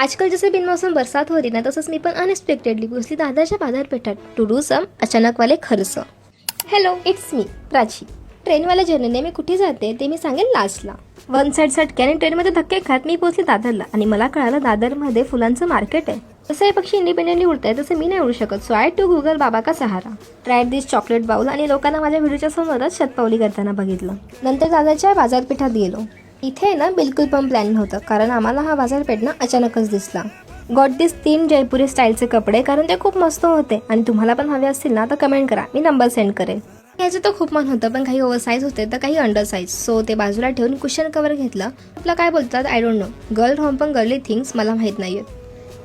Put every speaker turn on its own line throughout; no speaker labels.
आजकाल जसे बिनमौसम बरसात हो रही ना, तसंच मी पण अनएक्सपेक्टेडली पोचली दादरच्या बाजारपेठात टू डू सम अचानकवाले खर्च. Hello, it's me Prachi. ट्रेनवाल्या जर्नीने मी कुठे जाते ते मी सांगेन लास्टला. वन साईड सटके आणि ट्रेनमध्ये धक्के खात मी पोहोचले दादरला आणि मला कळालं दादरमध्ये फुलांचं मार्केट आहे. जसं हे पक्षी इंडिपेंडेंटली उडताय तसं मी नाही उडू शकत. सो आय टू गुगल बाबा का सहारा, ट्राईड दिस चॉकलेट बाउल आणि लोकांना माझ्या व्हिडिओच्या समोरच शतपावली करताना बघितलं. नंतर दादरच्या बाजारपेठात गेलो. इथे ना बिलकुल पण प्लॅन नव्हतं, कारण आम्हाला हा बाजारपेठ ना अचानकच दिसला. गॉट दिस 3 जयपुरी स्टाईलचे कपडे, कारण ते खूप मस्त होते आणि तुम्हाला पण हवे असतील ना तर कमेंट करा, मी नंबर सेंड करेन. याचं तर खूप मन होतं, पण काही ओव्हरसाईज होते तर काही अंडर साईज. सो ते बाजूला ठेवून कुशन कवर घेतलं. आपला काय बोलतात I don't know, girl home पण गर्ली थिंग्स मला माहीत नाहीये.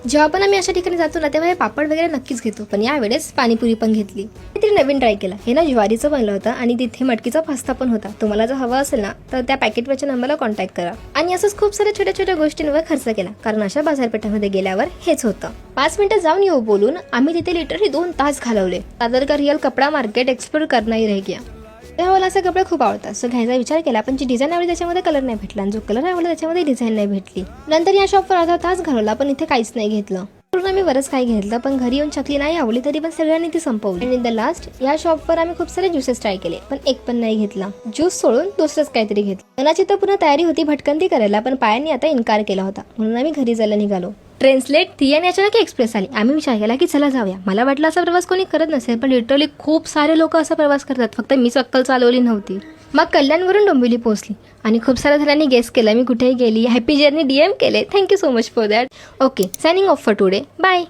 जेव्हा पण आम्ही अशा ठिकाणी जातो ना तेव्हा हे पापड वगैरे नक्कीच घेतो, पण यावेळेस पाणीपुरी पण घेतली. काहीतरी नवीन ट्राय केला. हे ना ज्वारीचं बनलं होतं आणि तिथे मटकीचा पास्ता पण होता. तुम्हाला जर हवा असेल ना तर त्या पॅकेटवरच्या नंबरला कॉन्टॅक्ट करा. आणि असंच खूप साऱ्या छोट्या छोट्या गोष्टींवर खर्च केला, कारण अशा बाजारपेठामध्ये गेल्यावर हेच होतं. 5 मिनिटं जाऊन येऊ बोलून आम्ही तिथे लिटरली 2 तास घालवले. दादर का रिअल कपडा मार्केट एक्सप्लोर करना ही रह गया. तेव्हा मला असे कपडे खूप आवडतात, सो घ्यायचा विचार केला, पण जी डिझाईन आवडली त्याच्यामध्ये कलर नाही भेटला आणि जो कलर आवडला त्याच्यामध्ये डिझाईन नाही भेटली. नंतर या शॉपवर अर्धा तास घालवला, पण इथे काहीच नाही घेतलं. आम्ही बरंच काही घेतलं, पण घरी येऊन चकली नाही आवडली तरी पण सगळ्यांनी ती संपवली. आणि इन द लास्ट या शॉपवर आम्ही खूप सारे ज्युसेस ट्राय केले, पण एक पण नाही घेतला. ज्यूस सोडून दुसरंच काहीतरी घेतलं. मनाची तर पुन्हा तयारी होती भटकंती करायला, पण पायांनी आता इन्कार केला होता, म्हणून आम्ही घरी जायला निघालो. ट्रेन लेट थी आणि अचानक एक्सप्रेस आली. आम्ही विचार केला की चला जाऊया. मला वाटलं असा प्रवास कोणी करत नसेल, पण लिटरली खूप सारे लोक असा प्रवास करतात, फक्त मीच अक्कल चालवली नव्हती. मग कल्याणवरून डोंबिवली पोहोचली आणि खूप साऱ्या जणांनी गेस केला मी कुठेही गेली. हॅपी जर्नी DM केले. Thank you so much for that. Okay, signing off for today. Bye.